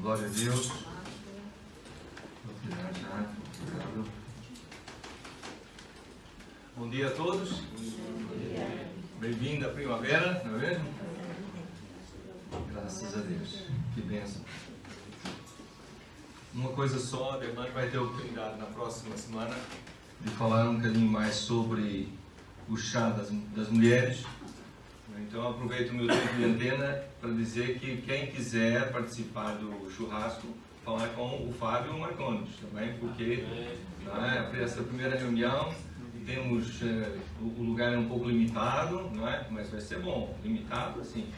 Glória a Deus. Obrigado. Bom dia a todos. Bem-vindo à primavera, não é mesmo? Graças a Deus. Que bênção. Uma coisa só, a irmã vai ter a oportunidade na próxima semana de falar um bocadinho mais sobre o chá das mulheres. Então aproveito o meu tempo de antena para dizer que quem quiser participar do churrasco, falar com o Fábio Marcondes também, porque não é, essa primeira reunião temos o lugar é um pouco limitado, não é? Mas vai ser bom, limitado assim,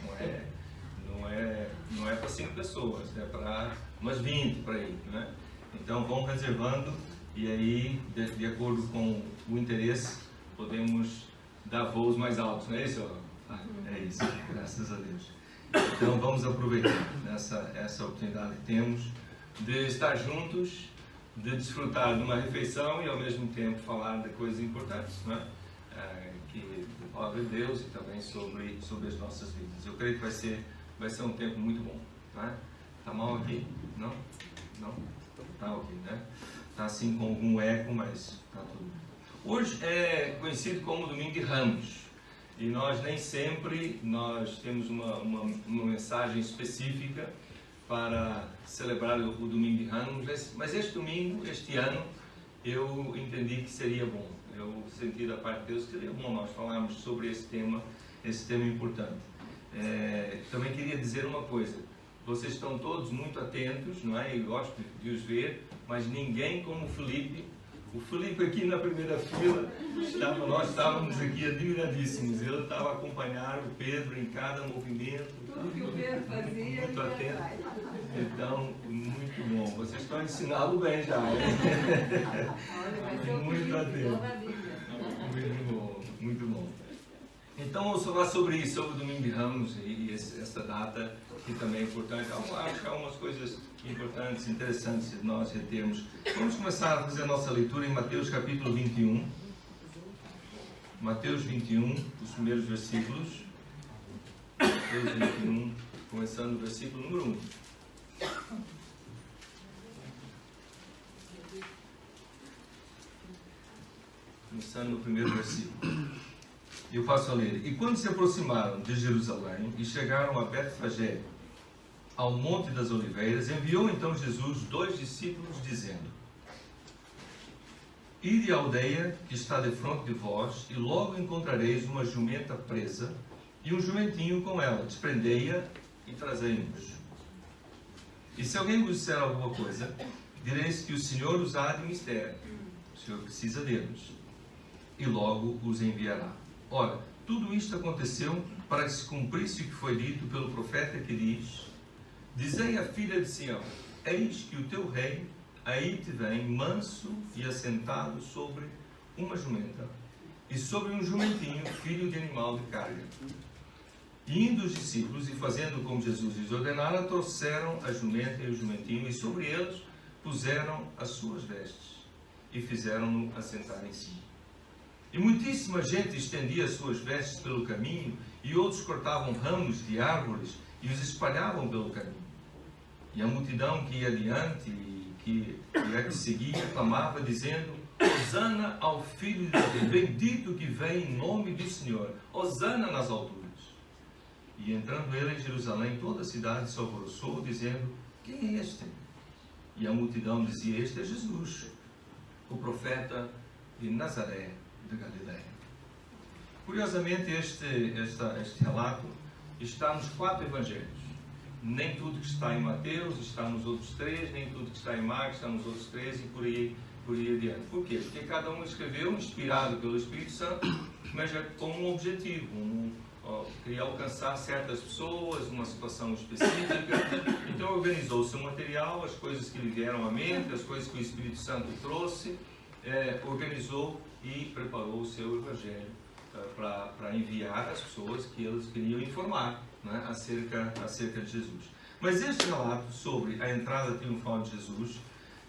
não é para 5 pessoas, é para umas 20 para aí, não é? Então vão reservando e aí de acordo com o interesse podemos dar voos mais altos, não é isso? É isso, graças a Deus. Então vamos aproveitar essa oportunidade que temos de estar juntos, de desfrutar de uma refeição e ao mesmo tempo falar de coisas importantes, não é? Que da palavra de Deus e também sobre as nossas vidas. Eu creio que vai ser um tempo muito bom, não é? Tá mal aqui? Não? Não? Tá ok, né? Tá assim com algum eco, mas tá tudo bem. Hoje é conhecido como Domingo de Ramos. E nós nem sempre temos uma mensagem específica para celebrar o Domingo de Ramos, mas este domingo, este ano, eu entendi que seria bom. Eu senti da parte de Deus que seria bom nós falarmos sobre esse tema importante. Também queria dizer uma coisa, vocês estão todos muito atentos, não é? Eu gosto de os ver, mas ninguém como o Felipe. O Felipe aqui na primeira fila, nós estávamos aqui admiradíssimos. Ele estava a acompanhar o Pedro em cada movimento. Tudo que o Pedro fazia. Muito atento. Então, muito bom. Vocês estão ensinando bem já, hein? Muito atento. Muito bom, muito bom. Então, vamos falar sobre isso, sobre o Domingo de Ramos e essa data que também é importante. Acho que há algumas coisas importantes, interessantes de nós retermos. Vamos começar a fazer a nossa leitura em Mateus capítulo 21. Mateus 21, os primeiros versículos. Mateus 21, começando no versículo número 1. Começando no primeiro versículo. Eu passo a ler. E quando se aproximaram de Jerusalém e chegaram a Betfagé, ao Monte das Oliveiras, enviou então Jesus 2 discípulos, dizendo: Ide à aldeia que está defronte de vós, e logo encontrareis uma jumenta presa, e um jumentinho com ela. Desprendei-a e trazei-nos. E se alguém vos disser alguma coisa, direis que o Senhor os há de mistério. O Senhor precisa deles, e logo os enviará. Ora, tudo isto aconteceu para que se cumprisse o que foi dito pelo profeta que diz: Dizei à filha de Sião, eis que o teu rei aí te vem, manso e assentado sobre uma jumenta, e sobre um jumentinho, filho de animal de carga. E indo os discípulos, e fazendo como Jesus lhes ordenara, trouxeram a jumenta e o jumentinho, e sobre eles puseram as suas vestes, e fizeram-no assentar em si. E muitíssima gente estendia as suas vestes pelo caminho, e outros cortavam ramos de árvores e os espalhavam pelo caminho. E a multidão que ia adiante e que seguia, clamava, dizendo: Hosana ao Filho de Deus, bendito que vem em nome do Senhor, Hosana nas alturas. E entrando ele em Jerusalém, toda a cidade se alvoroçou, dizendo: Quem é este? E a multidão dizia: Este é Jesus, o profeta de Nazaré de Galileia. Curiosamente, este relato está nos 4 evangelhos. Nem tudo que está em Mateus está nos outros 3, nem tudo que está em Marcos está nos outros 3 e por aí adiante. Por quê? Porque cada um escreveu inspirado pelo Espírito Santo, mas com um objetivo, queria alcançar certas pessoas, uma situação específica. Então organizou o seu material, as coisas que lhe vieram à mente, as coisas que o Espírito Santo trouxe, organizou e preparou o seu evangelho para enviar às pessoas que eles queriam informar, né, acerca de Jesus. Mas este relato sobre a entrada triunfal de Jesus,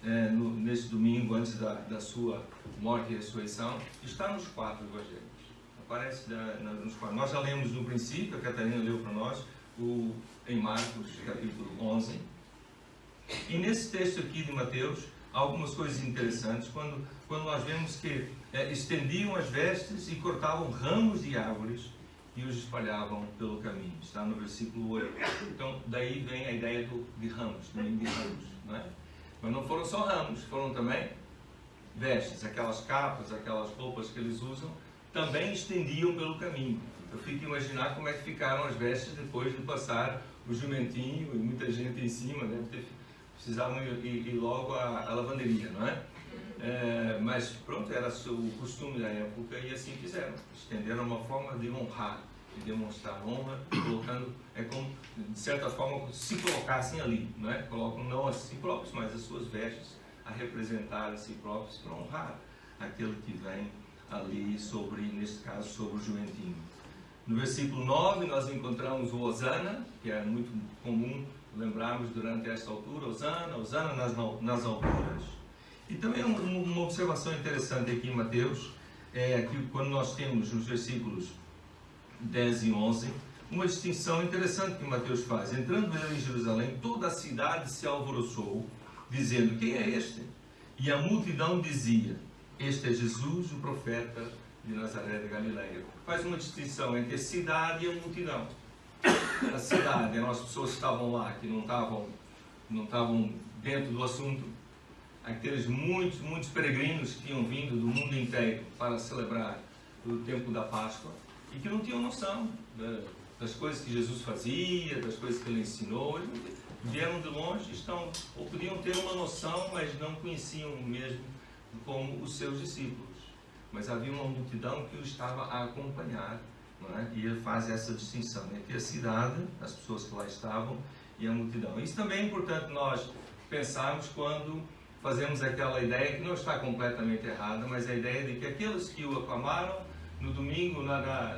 nesse domingo antes da sua morte e ressurreição, está nos 4 evangelhos. Aparece nos 4. Nós já lemos no princípio, a Catarina leu para nós, em Marcos capítulo 11, E nesse texto aqui de Mateus, há algumas coisas interessantes, quando nós vemos que estendiam as vestes e cortavam ramos de árvores e os espalhavam pelo caminho. Está no versículo 8. Então, daí vem a ideia de ramos, domingo de ramos, não é? Mas não foram só ramos, foram também vestes, aquelas capas, aquelas roupas que eles usam, também estendiam pelo caminho. Eu fico a imaginar como é que ficaram as vestes depois de passar o jumentinho e muita gente em cima, deve ter precisavam ir logo à lavanderia, não é? Mas pronto, era o costume da época e assim fizeram. Estenderam uma forma de honrar, de demonstrar honra, colocando, é como, de certa forma, se colocassem ali, não é? Colocam não a si próprios, mas as suas vestes a representar a si próprios para honrar aquele que vem ali sobre, neste caso, sobre o jumentinho. No versículo 9 nós encontramos o Hosana, que é muito comum lembrarmos durante esta altura, Hosana, Hosana nas alturas. E também uma observação interessante aqui em Mateus, é que quando nós temos nos versículos 10 e 11, uma distinção interessante que Mateus faz. Entrando ele em Jerusalém, toda a cidade se alvoroçou, dizendo, quem é este? E a multidão dizia, este é Jesus, o profeta de Nazaré da Galileia. Faz uma distinção entre a cidade e a multidão. A cidade eram as pessoas que estavam lá, que não estavam dentro do assunto. Aqueles muitos peregrinos que tinham vindo do mundo inteiro para celebrar o tempo da Páscoa e que não tinham noção das coisas que Jesus fazia, das coisas que ele ensinou. Eles vieram de longe, ou podiam ter uma noção, mas não conheciam mesmo como os seus discípulos. Mas havia uma multidão que o estava a acompanhar, não é? E ele faz essa distinção entre a cidade, as pessoas que lá estavam, e a multidão. Isso também é importante nós pensarmos quando fazemos aquela ideia, que não está completamente errada, mas a ideia de que aqueles que o aclamaram no domingo,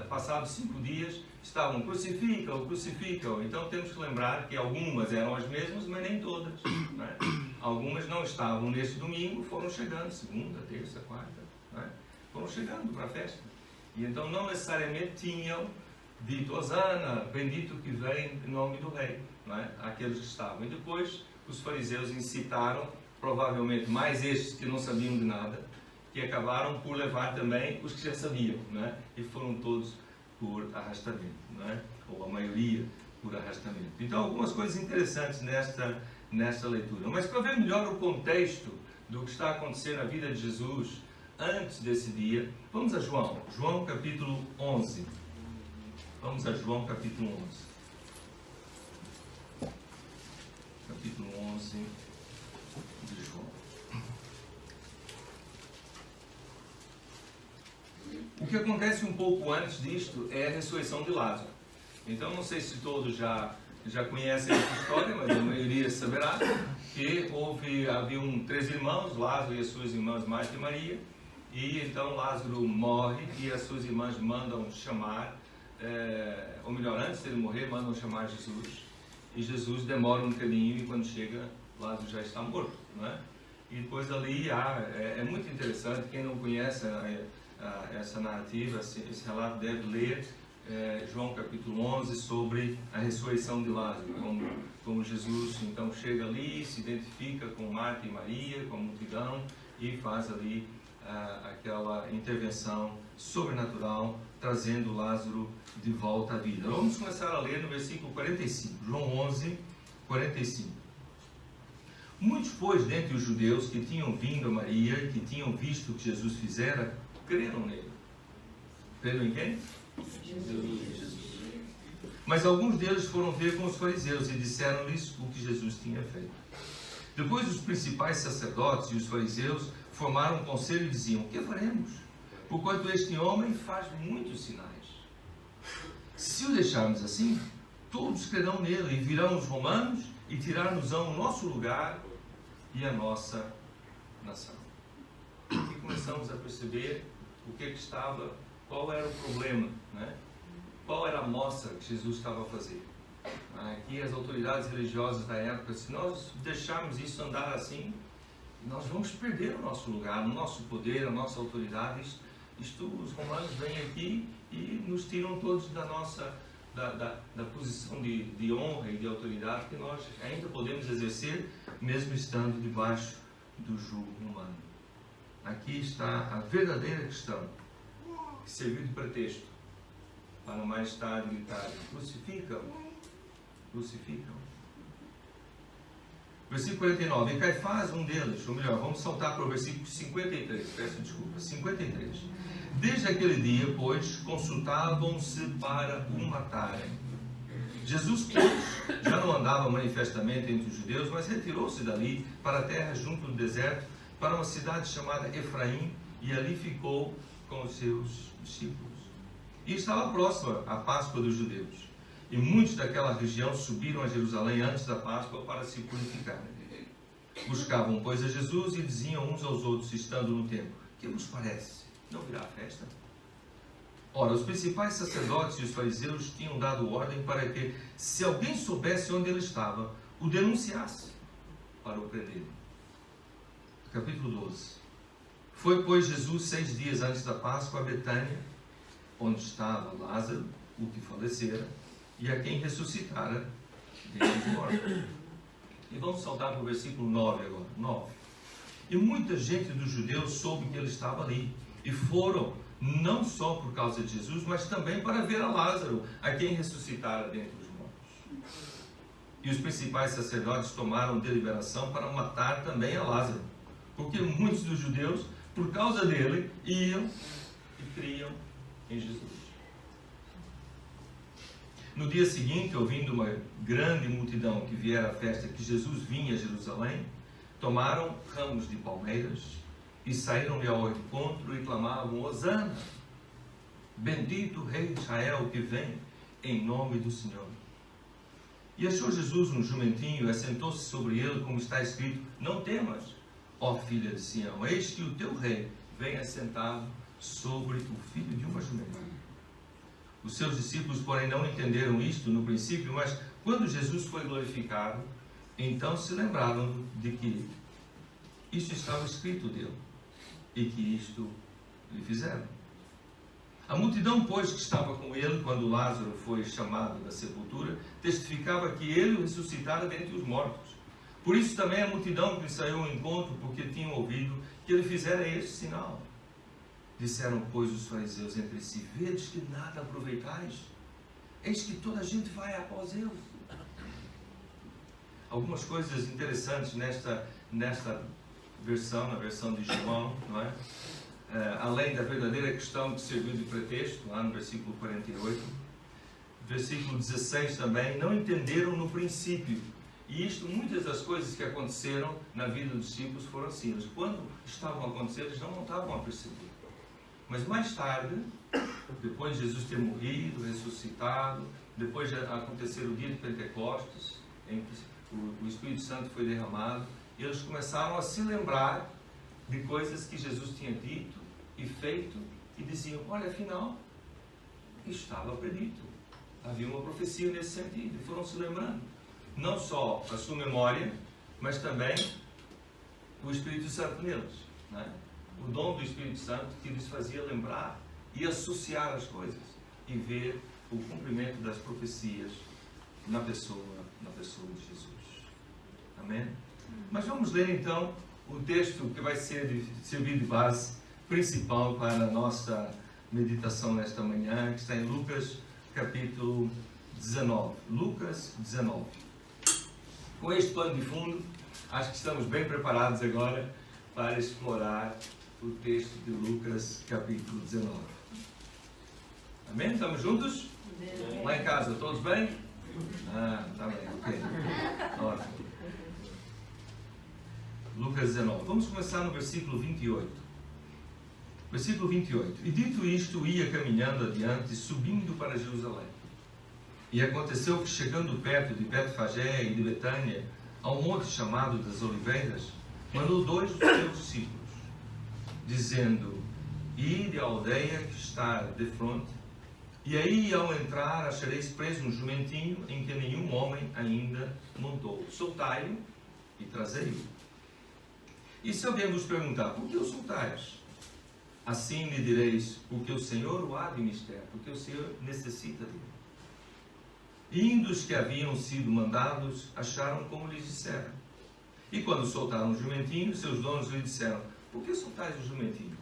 passados 5 dias, estavam crucificam. Então temos que lembrar que algumas eram as mesmas, mas nem todas, não é? Algumas não estavam neste domingo, foram chegando, segunda, terça, quarta, não é? Foram chegando para a festa. E então não necessariamente tinham dito Hosana, bendito que vem em nome do rei, não é? Aqueles que estavam. E depois os fariseus incitaram, provavelmente mais estes que não sabiam de nada, que acabaram por levar também os que já sabiam, não é? E foram todos por arrastamento, não é? Ou a maioria por arrastamento. Então algumas coisas interessantes nesta leitura. Mas para ver melhor o contexto do que está acontecendo na vida de Jesus antes desse dia, vamos a João capítulo 11. Vamos a João capítulo 11. Capítulo 11 de João. O que acontece um pouco antes disto é a ressurreição de Lázaro. Então, não sei se todos já conhecem essa história, mas a maioria saberá que haviam 3 irmãos, Lázaro e as suas irmãs Marta e Maria, e então Lázaro morre e as suas irmãs mandam chamar, ou melhor, antes dele morrer, mandam chamar Jesus, e Jesus demora um bocadinho e quando chega, Lázaro já está morto, não é? E depois ali é muito interessante, quem não conhece essa narrativa, esse relato deve ler João capítulo 11 sobre a ressurreição de Lázaro, como Jesus então chega ali, se identifica com Marta e Maria, com a multidão e faz ali aquela intervenção sobrenatural, trazendo Lázaro de volta à vida. Vamos começar a ler no versículo 45, João 11, 45. Muitos, pois, dentre os judeus que tinham vindo a Maria e que tinham visto o que Jesus fizera, creram nele. Creram em quem? Jesus. Mas alguns deles foram ver com os fariseus e disseram-lhes o que Jesus tinha feito. Depois os principais sacerdotes e os fariseus formaram um conselho e diziam, o que faremos? Porquanto este homem faz muitos sinais. Se o deixarmos assim, todos crerão nele e virão os romanos e tirar-nos-ão o nosso lugar e a nossa nação. E começamos a perceber qual era o problema, né? Qual era a mostra que Jesus estava a fazer. Aqui as autoridades religiosas da época, se nós deixarmos isso andar assim, nós vamos perder o nosso lugar, o nosso poder, a nossa autoridade. Os romanos vêm aqui e nos tiram todos da posição de honra e de autoridade que nós ainda podemos exercer mesmo estando debaixo do jugo humano. Aqui está a verdadeira questão, que serviu de pretexto para mais tarde gritar: crucificam, crucificam. Versículo 49, e Caifás, um deles, ou melhor, vamos saltar para o versículo 53, peço desculpa, 53. Desde aquele dia, pois, consultavam-se para o matarem. Jesus, pois, já não andava manifestamente entre os judeus, mas retirou-se dali para a terra junto do deserto, para uma cidade chamada Efraim, e ali ficou com os seus discípulos. E estava próxima a Páscoa dos judeus. E muitos daquela região subiram a Jerusalém antes da Páscoa para se purificarem. Buscavam, pois, a Jesus e diziam uns aos outros, estando no templo: que vos parece? Não virá a festa? Ora, os principais sacerdotes e os fariseus tinham dado ordem para que, se alguém soubesse onde ele estava, o denunciasse para o prender. Capítulo 12. Foi, pois, Jesus 6 dias antes da Páscoa a Betânia, onde estava Lázaro, o que falecera, e a quem ressuscitara dentre os mortos. E vamos saltar para o versículo 9 agora. 9. E muita gente dos judeus soube que ele estava ali, e foram, não só por causa de Jesus, mas também para ver a Lázaro, a quem ressuscitara dentre os mortos. E os principais sacerdotes tomaram deliberação para matar também a Lázaro, porque muitos dos judeus, por causa dele, iam e criam em Jesus. No dia seguinte, ouvindo uma grande multidão que viera à festa que Jesus vinha a Jerusalém, tomaram ramos de palmeiras e saíram-lhe ao encontro e clamavam: Hosana! Bendito o Rei de Israel que vem em nome do Senhor. E achou Jesus um jumentinho e assentou-se sobre ele, como está escrito: Não temas, ó filha de Sião, eis que o teu rei vem assentado sobre o filho de uma jumenta. Os seus discípulos, porém, não entenderam isto no princípio, mas quando Jesus foi glorificado, então se lembraram de que isto estava escrito dele e que isto lhe fizeram. A multidão, pois, que estava com ele quando Lázaro foi chamado da sepultura, testificava que ele o ressuscitara dentre os mortos. Por isso também a multidão que lhe saiu ao encontro, porque tinham ouvido que ele fizera este sinal. Disseram, pois, os fariseus entre si: vedes que nada aproveitais? Eis que toda a gente vai após ele. Algumas coisas interessantes nesta versão, na versão de João, não é? Além da verdadeira questão que serviu de pretexto, lá no versículo 48, versículo 16 também, não entenderam no princípio. E isto, muitas das coisas que aconteceram na vida dos discípulos foram assim. Eles, quando estavam a acontecer, eles não estavam a perceber. Mas mais tarde, depois de Jesus ter morrido, ressuscitado, depois de acontecer o dia de Pentecostes, em que o Espírito Santo foi derramado, eles começaram a se lembrar de coisas que Jesus tinha dito e feito, e diziam: olha, afinal, isto estava predito. Havia uma profecia nesse sentido, e foram se lembrando. Não só a sua memória, mas também o Espírito Santo neles, não é? O dom do Espírito Santo que lhes fazia lembrar e associar as coisas e ver o cumprimento das profecias na pessoa de Jesus. Amém? Mas vamos ler então o texto que vai servir de base principal para a nossa meditação nesta manhã, que está em Lucas capítulo 19. Lucas 19. Com este plano de fundo, acho que estamos bem preparados agora para explorar o texto de Lucas capítulo 19. Amém? Estamos juntos? Amém. Lá em casa, todos bem? Está bem, ok. Ótimo. Lucas 19. Vamos começar no versículo 28. Versículo 28. E dito isto, ia caminhando adiante, subindo para Jerusalém. E aconteceu que, chegando perto de Betfagé e de Betânia, a um monte chamado das Oliveiras, mandou 2 dos seus discípulos, dizendo: ide à aldeia que está defronte, e aí, ao entrar, achareis preso um jumentinho em que nenhum homem ainda montou. Soltai-o e trazei-o. E se alguém vos perguntar: por que o soltais? Assim lhe direis: porque o Senhor o há de mister, porque o Senhor necessita dele. E indo os que haviam sido mandados, acharam como lhes disseram. E quando soltaram o jumentinho, seus donos lhe disseram: por que soltais o jumentinho?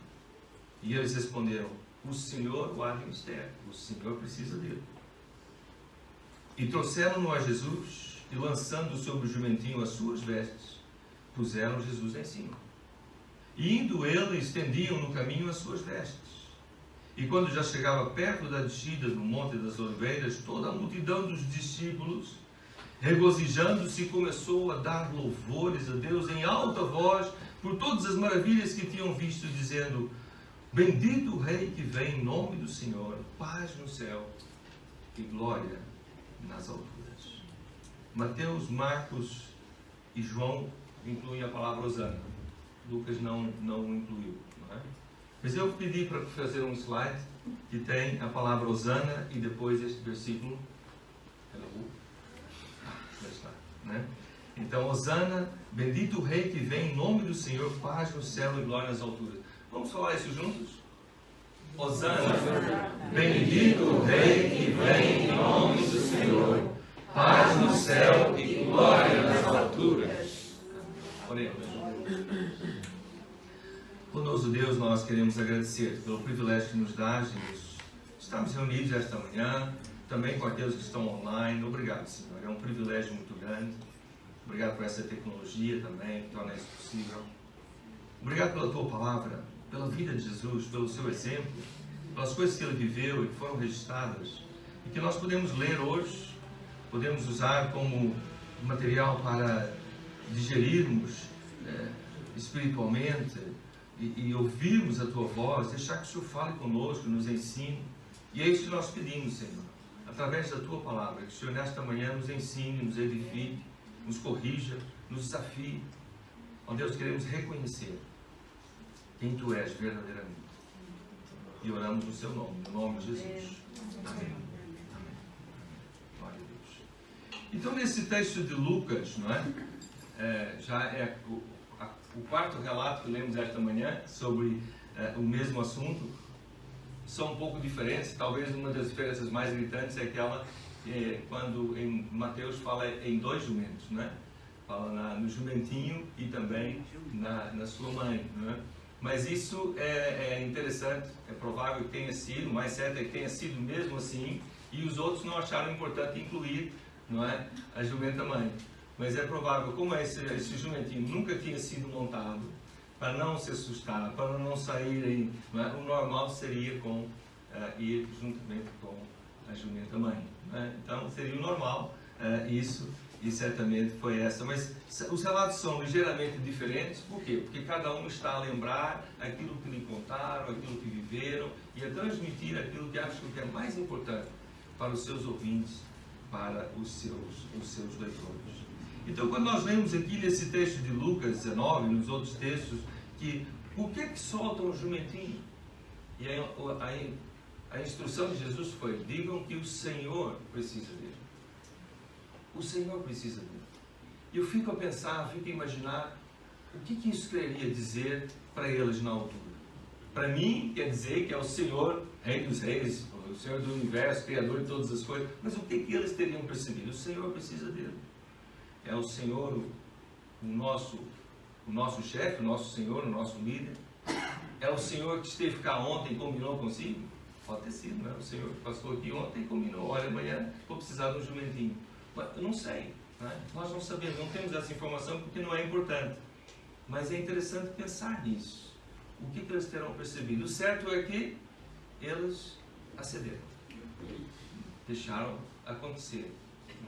E eles responderam: o Senhor o há de mistério, o Senhor precisa dele. E trouxeram-no a Jesus, e lançando sobre o jumentinho as suas vestes, puseram Jesus em cima. E indo ele, estendiam no caminho as suas vestes. E quando já chegava perto da descida do Monte das Oliveiras, toda a multidão dos discípulos, regozijando-se, começou a dar louvores a Deus em alta voz por todas as maravilhas que tinham visto, dizendo: bendito o Rei que vem em nome do Senhor, paz no céu e glória nas alturas. Mateus, Marcos e João incluem a palavra Hosana. Lucas não incluiu, não é? Mas eu pedi para fazer um slide que tem a palavra Hosana e depois este versículo. Está, né? Então, Hosana, bendito o Rei que vem em nome do Senhor, paz no céu e glória nas alturas. Vamos falar isso juntos? Hosana, bendito o Rei que vem em nome do Senhor, paz no céu e glória nas alturas. Oremos. Bondoso Deus, nós queremos agradecer pelo privilégio que nos dá de estarmos reunidos esta manhã, também com aqueles que estão online. Obrigado, Senhor. É um privilégio muito grande. Obrigado por essa tecnologia também, que torna isso possível. Obrigado pela Tua palavra, pela vida de Jesus, pelo Seu exemplo, pelas coisas que Ele viveu e que foram registradas, e que nós podemos ler hoje, podemos usar como material para digerirmos espiritualmente, e ouvirmos a Tua voz, deixar que o Senhor fale conosco, nos ensine. E é isso que nós pedimos, Senhor, através da Tua palavra, que o Senhor nesta manhã nos ensine, nos edifique, nos corrija, nos desafie. Ó Deus, queremos reconhecer quem Tu és verdadeiramente. E oramos no Seu nome, no nome de Jesus. Amém. Amém. Glória a Deus. Então, nesse texto de Lucas, não é? Já é o quarto relato que lemos esta manhã sobre o mesmo assunto. São um pouco diferentes. Talvez uma das diferenças mais gritantes é aquela quando em Mateus fala em dois jumentos, né? Fala no jumentinho e também na sua mãe, né? Mas isso é interessante, é provável que tenha sido, o mais certo é que tenha sido mesmo assim, e os outros não acharam importante incluir, não é, a jumenta mãe. Mas é provável, como esse jumentinho nunca tinha sido montado, para não se assustar, para não saírem, não é? O normal seria ir juntamente com a jumenta mãe. Não é? Então seria o normal isso, e certamente foi essa. Mas os relatos são ligeiramente diferentes. Por quê? Porque cada um está a lembrar aquilo que lhe contaram, aquilo que viveram, e a transmitir aquilo que acham que é mais importante para os seus ouvintes, para os seus leitores. Então, quando nós lemos aqui nesse texto de Lucas 19, nos outros textos, que o que é que solta um jumentinho? E a instrução de Jesus foi: digam que o Senhor precisa dele. O Senhor precisa dele. E eu fico a pensar, fico a imaginar o que isso queria dizer para eles na altura. Para mim, quer dizer que é o Senhor, Rei dos Reis, o Senhor do Universo, Criador de todas as coisas. Mas o que eles teriam percebido? O Senhor precisa dele. É o Senhor o nosso chefe, o nosso Senhor, o nosso líder. É o Senhor que esteve cá ontem e combinou consigo? Pode ter sido, né? O Senhor que passou aqui ontem e combinou: olha, amanhã vou precisar de um jumentinho. Mas eu não sei, né? Nós não sabemos, não temos essa informação porque não é importante. Mas é interessante pensar nisso. O que eles terão percebido? O certo é que eles acederam. Deixaram acontecer,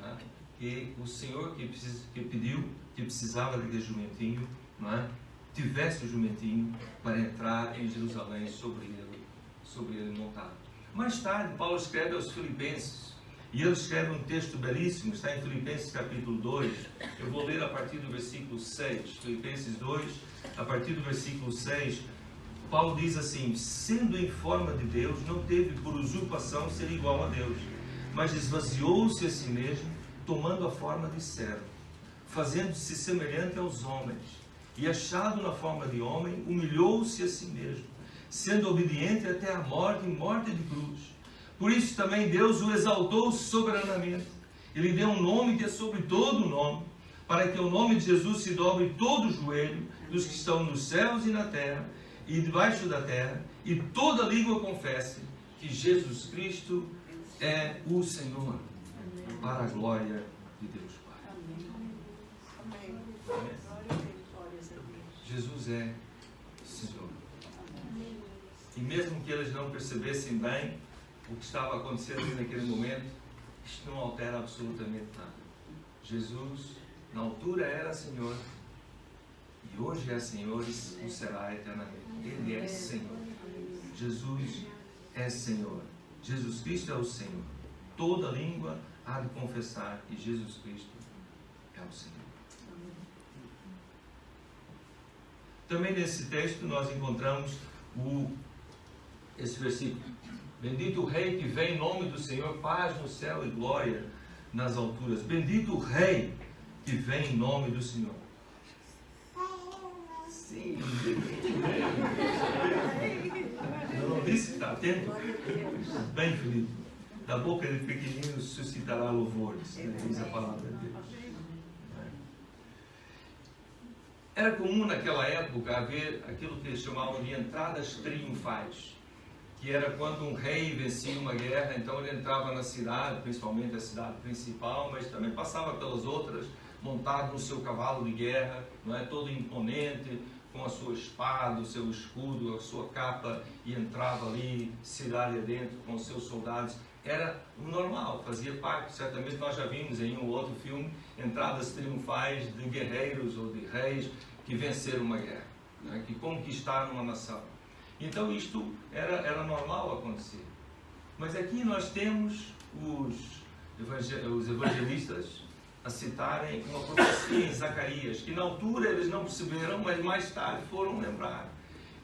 né? Que o Senhor que pediu, que precisava daquele jumentinho, não é? Tivesse o jumentinho para entrar em Jerusalém sobre ele montado. Mais tarde, Paulo escreve aos Filipenses, e ele escreve um texto belíssimo, está em Filipenses capítulo 2, eu vou ler a partir do versículo 6, Filipenses 2, a partir do versículo 6, Paulo diz assim: sendo em forma de Deus, não teve por usurpação ser igual a Deus, mas esvaziou-se a si mesmo, tomando a forma de servo, fazendo-se semelhante aos homens, e achado na forma de homem, humilhou-se a si mesmo, sendo obediente até a morte, e morte de cruz. Por isso também Deus o exaltou soberanamente, e lhe deu um nome que é sobre todo o nome, para que o nome de Jesus se dobre todo o joelho dos que estão nos céus e na terra e debaixo da terra, e toda língua confesse que Jesus Cristo é o Senhor, para a glória de Deus Pai. Amém. Jesus é Senhor. E mesmo que eles não percebessem bem o que estava acontecendo ali naquele momento, isto não altera absolutamente nada. Jesus, na altura, era Senhor, e hoje é Senhor e o será eternamente. Ele é Senhor. Jesus é Senhor. Jesus Cristo é o Senhor. Toda língua há de confessar que Jesus Cristo é o Senhor. Também nesse texto nós encontramos esse versículo: bendito o Rei que vem em nome do Senhor, paz no céu e glória nas alturas. Bendito o Rei que vem em nome do Senhor. Sim. Eu não disse, está atento? Bem, Felipe. Da boca de pequeninos suscitará louvores, diz a palavra de Deus. Era comum naquela época haver aquilo que eles chamavam de entradas triunfais, que era quando um rei vencia uma guerra, então ele entrava na cidade, principalmente a cidade principal, mas também passava pelas outras, montado no seu cavalo de guerra, não é, todo imponente, com a sua espada, o seu escudo, a sua capa, e entrava ali, cidade adentro, com os seus soldados. Era o normal, fazia parte. Certamente nós já vimos em um ou outro filme entradas triunfais de guerreiros ou de reis que venceram uma guerra, né, que conquistaram uma nação. Então isto era normal acontecer. Mas aqui nós temos os evangelistas a citarem uma profecia em Zacarias, que na altura eles não perceberam, mas mais tarde foram lembrar,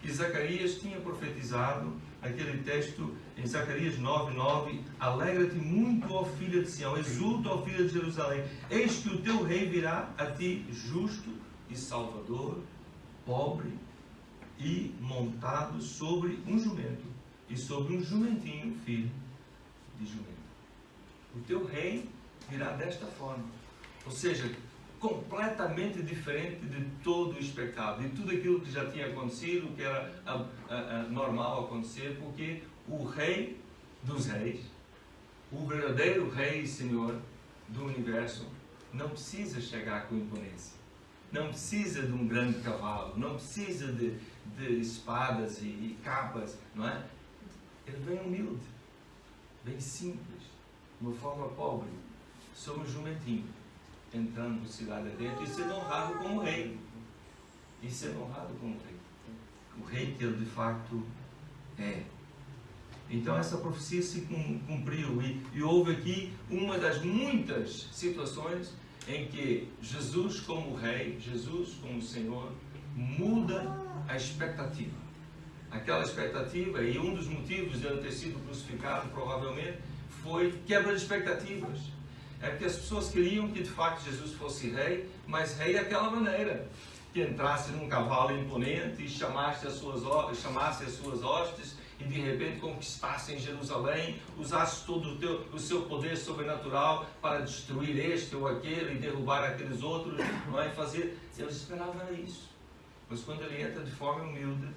que Zacarias tinha profetizado aquele texto em Zacarias 9:9: alegra-te muito, ó filha de Sião, exulta, ó filha de Jerusalém, eis que o teu rei virá a ti justo e salvador, pobre e montado sobre um jumento, e sobre um jumentinho, filho de jumento. O teu rei virá desta forma, ou seja, completamente diferente de todo o espectáculo, de tudo aquilo que já tinha acontecido, que era normal acontecer, porque o Rei dos Reis, o verdadeiro Rei e Senhor do universo, não precisa chegar com imponência, não precisa de um grande cavalo, não precisa de espadas e capas, não é? Ele vem humilde, bem simples, de uma forma pobre, sobre um jumentinho, entrando por cidade adentro e sendo honrado como rei. E sendo honrado como rei. O rei que ele de facto é. Então essa profecia se cumpriu e houve aqui uma das muitas situações em que Jesus como rei, Jesus como Senhor, muda a expectativa. Aquela expectativa, e um dos motivos de ele ter sido crucificado provavelmente, foi quebra de expectativas. É porque as pessoas queriam que de facto Jesus fosse rei, mas rei daquela maneira, que entrasse num cavalo imponente e chamasse as suas hostes e de repente conquistasse em Jerusalém, usasse todo o seu poder sobrenatural para destruir este ou aquele e derrubar aqueles outros, não é? Eles esperavam isso. Mas quando ele entra de forma humilde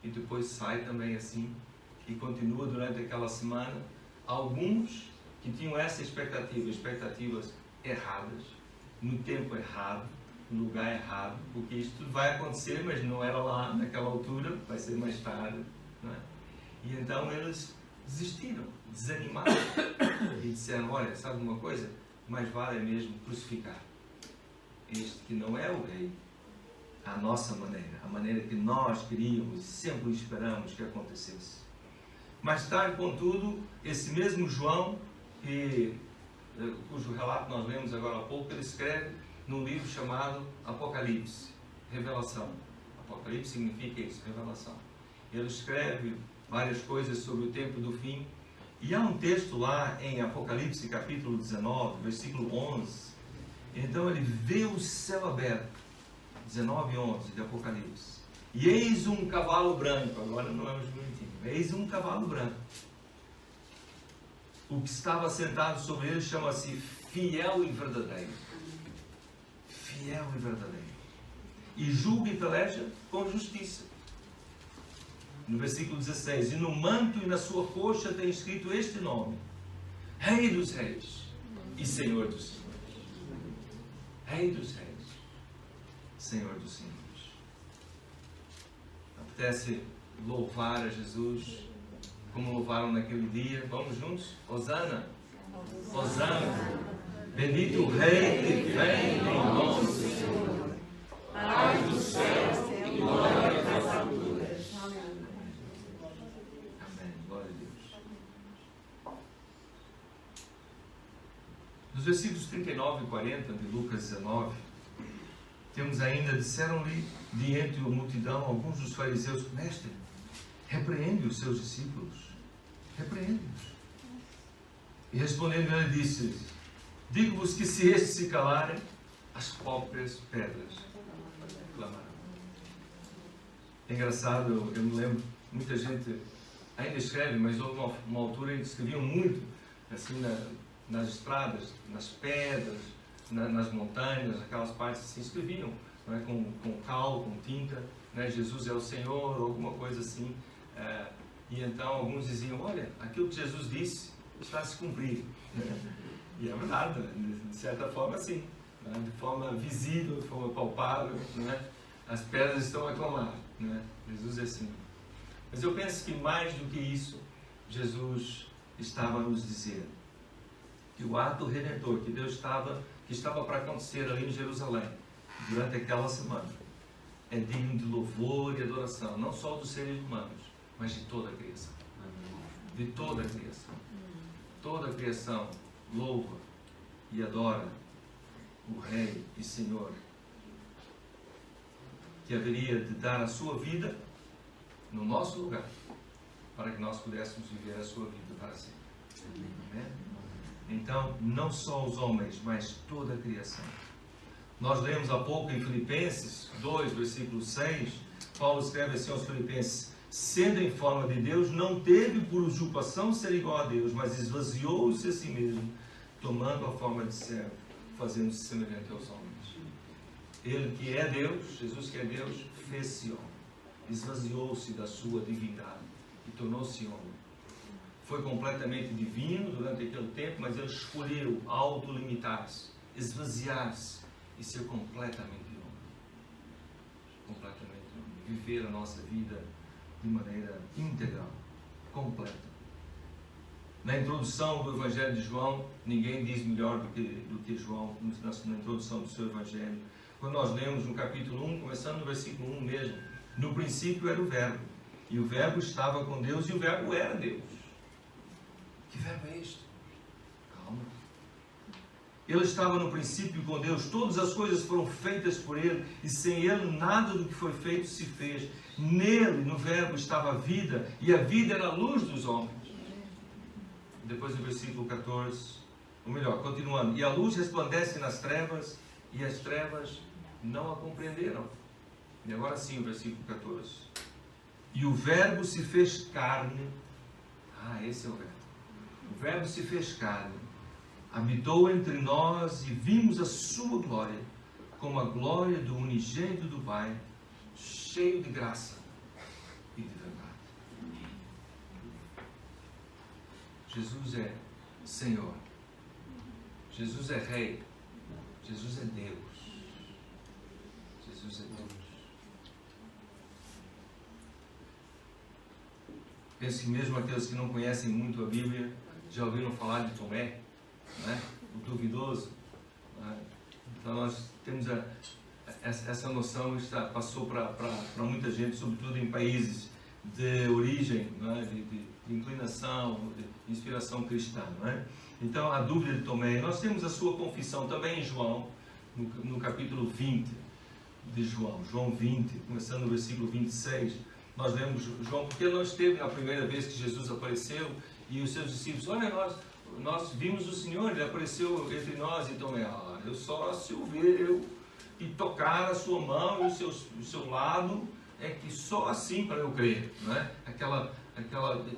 e depois sai também assim e continua durante aquela semana, alguns que tinham essa expectativas erradas, no tempo errado, no lugar errado, porque isto tudo vai acontecer, mas não era lá naquela altura, vai ser mais tarde, não é? E então eles desistiram, desanimaram e disseram: olha, sabe uma coisa? Mais vale mesmo crucificar este que não é o rei, à nossa maneira, a maneira que nós queríamos e sempre esperamos que acontecesse. Mais tarde, contudo, esse mesmo João, cujo relato nós lemos agora há pouco, ele escreve num livro chamado Apocalipse, Revelação. Apocalipse significa isso, revelação. Ele escreve várias coisas sobre o tempo do fim, e há um texto lá em Apocalipse capítulo 19, versículo 11. Então ele vê o céu aberto, 19:11 de Apocalipse, e eis um cavalo branco. Agora não é um jumentinho, eis um cavalo branco. O que estava sentado sobre ele chama-se Fiel e Verdadeiro. fiel e verdadeiro. E julga e peleja com justiça. No versículo 16, e no manto e na sua coxa tem escrito este nome: Rei dos Reis e Senhor dos Senhores. Rei dos Reis, Senhor dos Senhores. Apetece louvar a Jesus como louvaram naquele dia? Vamos juntos? Hosana! Hosana! Bendito o Rei que vem em nome do Senhor. Paz do céu e glória das alturas. Amém. Glória a Deus. Nos versículos 39 e 40 de Lucas 19, temos ainda: disseram-lhe diante da multidão alguns dos fariseus: Mestre, repreende os seus discípulos. Repreende-os. E respondendo ele disse: digo-vos que se estes se calarem, as próprias pedras clamarão. É engraçado, eu me lembro, muita gente ainda escreve, mas houve uma altura em que escreviam muito, assim, nas estradas, nas pedras, nas montanhas, aquelas partes assim, escreviam, não é? com cal, com tinta, né? Jesus é o Senhor, ou alguma coisa assim. E então alguns diziam: olha, aquilo que Jesus disse está a se cumprir. E é verdade, de certa forma sim, né? De forma visível, de forma palpável, né? As pedras estão a clamar, né? Jesus é Senhor. Mas eu penso que mais do que isso, Jesus estava a nos dizer que o ato redentor que Deus estava para acontecer ali em Jerusalém durante aquela semana é digno de louvor e adoração, não só dos seres humanos, mas de toda a criação. De toda a criação. Toda a criação louva e adora o Rei e Senhor, que haveria de dar a sua vida no nosso lugar, para que nós pudéssemos viver a sua vida para sempre. Amém? Então, não só os homens, mas toda a criação. Nós lemos há pouco em Filipenses 2, versículo 6, Paulo escreve assim aos Filipenses: sendo em forma de Deus, não teve por usurpação ser igual a Deus, mas esvaziou-se a si mesmo, tomando a forma de servo, fazendo-se semelhante aos homens. Ele que é Deus, Jesus que é Deus, fez-se homem, esvaziou-se da sua divindade e tornou-se homem. Foi completamente divino durante aquele tempo, mas ele escolheu autolimitar-se, esvaziar-se e ser completamente homem. Completamente homem. Viver a nossa vida de maneira integral, completa. Na introdução do Evangelho de João, ninguém diz melhor do que João, na introdução do seu Evangelho. Quando nós lemos no capítulo 1, começando no versículo 1 mesmo: no princípio era o Verbo, e o Verbo estava com Deus, e o Verbo era Deus. Que verbo é este? Calma. Ele estava no princípio com Deus, todas as coisas foram feitas por Ele, e sem Ele nada do que foi feito se fez. Nele, no Verbo, estava a vida, e a vida era a luz dos homens. Depois do versículo 14, ou melhor, continuando: e a luz resplandece nas trevas, e as trevas não a compreenderam. E agora sim o versículo 14: e o Verbo se fez carne. Esse é o Verbo. O Verbo se fez carne, habitou entre nós, e vimos a sua glória, como a glória do unigênito do Pai, cheio de graça e de verdade. Jesus é Senhor, Jesus é Rei, Jesus é Deus, Jesus é Deus. Penso que mesmo aqueles que não conhecem muito a Bíblia já ouviram falar de Tomé, né? O duvidoso, né? Então nós temos essa noção, passou para muita gente, sobretudo em países de origem, né? de inclinação, de inspiração cristã, né? Então a dúvida de Tomé. Nós temos a sua confissão também em João, no capítulo 20 de João 20, começando no versículo 26. Nós lemos João, porque ele não esteve na primeira vez que Jesus apareceu, e os seus discípulos: olha, nós vimos o Senhor, ele apareceu entre nós. E Tomé: eu só se o ver e tocar a sua mão e o seu lado, é que só assim para eu crer, não é?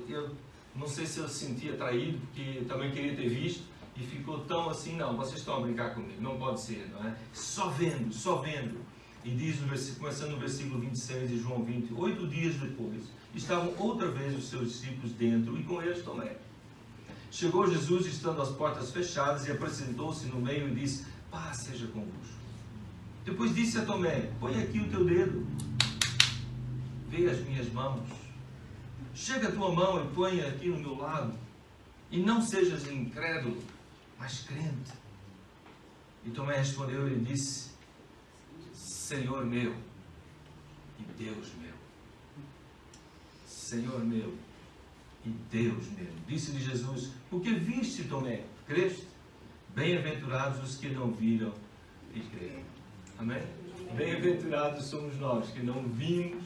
Eu não sei se ele se sentia atraído, porque também queria ter visto, e ficou tão assim, não, vocês estão a brincar comigo, não pode ser, não é? Só vendo, só vendo. E diz, começando no versículo 26 de João 20, 8 dias depois, estavam outra vez os seus discípulos dentro e com eles Tomé. Chegou Jesus, estando as portas fechadas, e apresentou-se no meio e disse, paz seja convosco. Depois disse a Tomé, põe aqui o teu dedo, vê as minhas mãos, chega a tua mão e põe aqui no meu lado, e não sejas incrédulo, mas crente. E Tomé respondeu e lhe disse, Senhor meu e Deus meu. Senhor meu e Deus meu. Disse-lhe Jesus, o que viste, Tomé? Creste? Bem-aventurados os que não viram e creram. Amém? Bem-aventurados somos nós que não vimos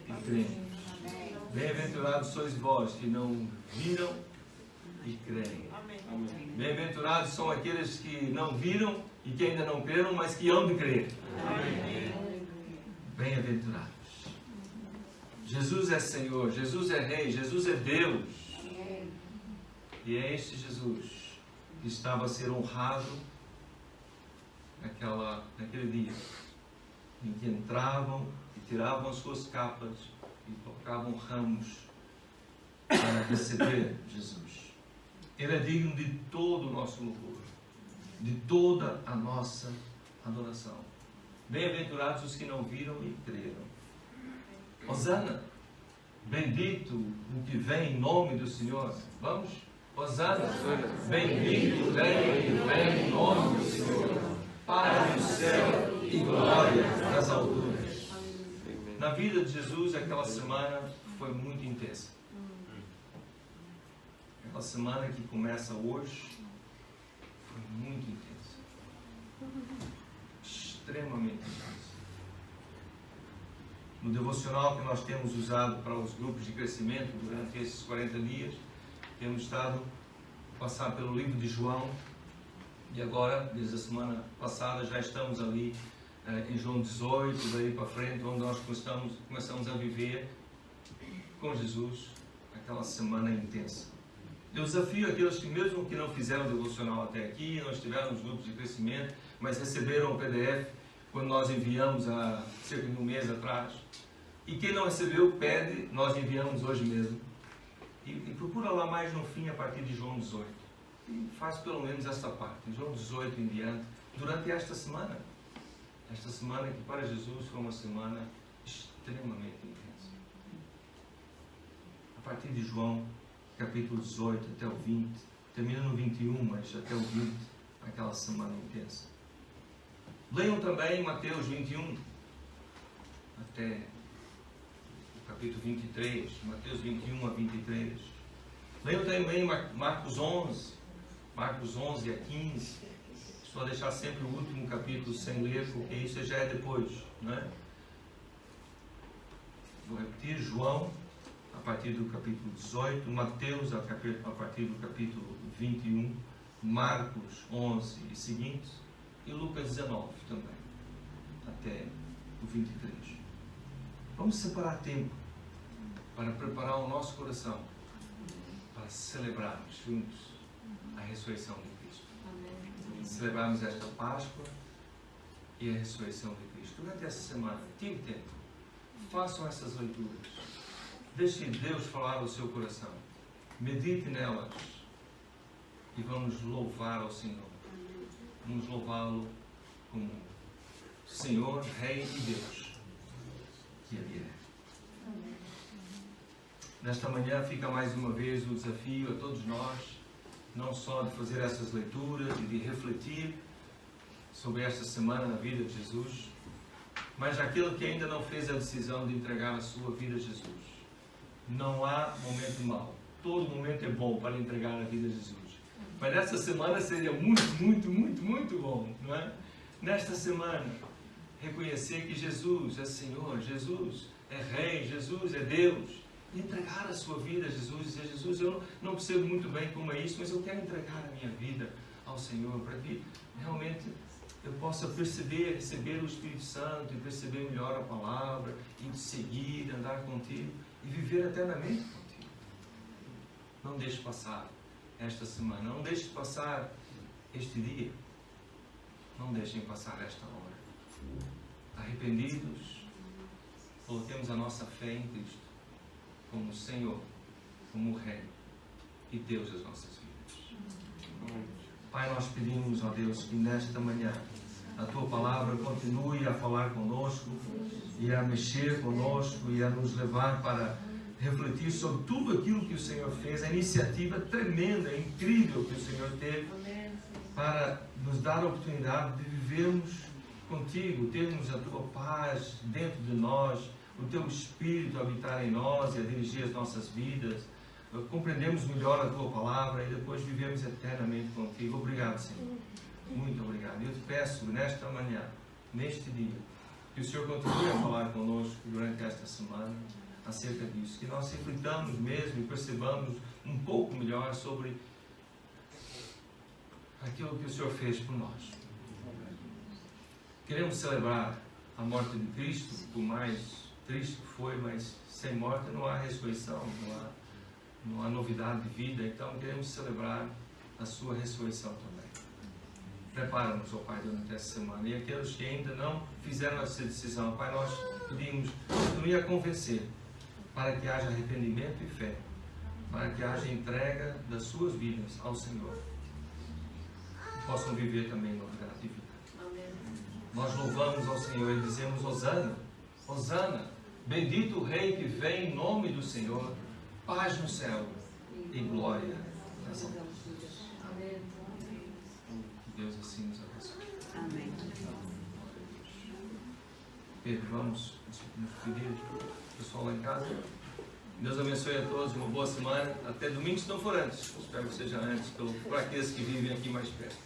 e cremos. Bem-aventurados sois vós que não viram e creem. Bem-aventurados são aqueles que não viram e que ainda não creram, mas que hão de crer. Bem-aventurados. Jesus é Senhor, Jesus é Rei, Jesus é Deus. E é este Jesus que estava a ser honrado naquele dia, em que entravam e tiravam as suas capas e tocavam ramos para receber Jesus. Ele é digno de todo o nosso louvor, de toda a nossa adoração. Bem-aventurados os que não viram e creram. Hosana, bendito o que vem em nome do Senhor. Vamos? Hosana, bendito o que vem em nome do Senhor. Paz no céu e glória nas alturas. Na vida de Jesus, aquela semana foi muito intensa. Aquela semana que começa hoje foi muito intensa. Extremamente intensa. No devocional que nós temos usado para os grupos de crescimento durante esses 40 dias, temos estado a passar pelo livro de João e agora, desde a semana passada, já estamos ali em João 18, daí para frente, onde nós começamos a viver com Jesus aquela semana intensa. Eu desafio aqueles que, mesmo que não fizeram devocional até aqui, não estiveram nos grupos de crescimento, mas receberam o PDF quando nós enviamos há cerca de um mês atrás. E quem não recebeu, pede, nós enviamos hoje mesmo. E procura lá mais no fim, a partir de João 18. E faz pelo menos esta parte, João 18 em diante, durante esta semana. Esta semana que para Jesus foi uma semana extremamente intensa. A partir de João, capítulo 18 até o 20, termina no 21, mas até o 20, aquela semana intensa. Leiam também Mateus 21, até o capítulo 23, Mateus 21 a 23. Leiam também Marcos 11 a 15. Estou a deixar sempre o último capítulo sem ler, porque isso já é depois, não é? Vou repetir: João, a partir do capítulo 18, Mateus, a partir do capítulo 21, Marcos 11 e seguintes, e Lucas 19 também, até o 23. Vamos separar tempo para preparar o nosso coração para celebrarmos juntos a ressurreição de Cristo. Celebrarmos esta Páscoa e a ressurreição de Cristo. Durante essa semana, tire tempo, façam essas leituras, deixem Deus falar ao seu coração, medite nelas e vamos louvar ao Senhor. Vamos louvá-lo como Senhor, Rei e Deus que Ele é. Nesta manhã fica mais uma vez o desafio a todos nós, não só de fazer essas leituras e de refletir sobre esta semana na vida de Jesus, mas aquele que ainda não fez a decisão de entregar a sua vida a Jesus. Não há momento mau, todo momento é bom para entregar a vida a Jesus. Mas nesta semana seria muito, muito, muito, muito bom, não é? Nesta semana, reconhecer que Jesus é Senhor, Jesus é Rei, Jesus é Deus. Entregar a sua vida a Jesus e dizer: Jesus, eu não percebo muito bem como é isso, mas eu quero entregar a minha vida ao Senhor para que realmente eu possa perceber, receber o Espírito Santo e perceber melhor a palavra e te seguir, andar contigo e viver eternamente contigo. Não deixe passar esta semana. Não deixe passar este dia. Não deixem passar esta hora. Arrependidos, coloquemos a nossa fé em Cristo como Senhor, como Rei e Deus das nossas vidas. Pai, nós pedimos, ó Deus, que nesta manhã a Tua Palavra continue a falar conosco e a mexer conosco e a nos levar para refletir sobre tudo aquilo que o Senhor fez, a iniciativa tremenda, incrível que o Senhor teve para nos dar a oportunidade de vivermos contigo, termos a Tua paz dentro de nós, o Teu Espírito habitar em nós e a dirigir as nossas vidas, compreendemos melhor a Tua Palavra e depois vivemos eternamente contigo. Obrigado, Senhor. Muito obrigado. Eu te peço nesta manhã, neste dia, que o Senhor continue a falar conosco durante esta semana acerca disso, que nós reflitamos mesmo e percebamos um pouco melhor sobre aquilo que o Senhor fez por nós. Queremos celebrar a morte de Cristo, por mais triste que foi, mas sem morte não há ressurreição, não há novidade de vida, então queremos celebrar a sua ressurreição também. Prepara-nos, ó Pai, durante essa semana. E aqueles que ainda não fizeram essa decisão, Pai, nós pedimos, continue a convencer, para que haja arrependimento e fé, para que haja entrega das suas vidas ao Senhor, e possam viver também novidade de vida. Amém. Nós louvamos ao Senhor e dizemos: Hosana, Hosana, bendito o Rei que vem em nome do Senhor, paz no céu e glória nas alturas. Que Deus assim nos abençoe. Amém. Pedro, vamos nos pedir, pessoal lá em casa. Deus abençoe a todos, uma boa semana. Até domingo, se não for antes. Espero que seja antes, para aqueles que vivem aqui mais perto.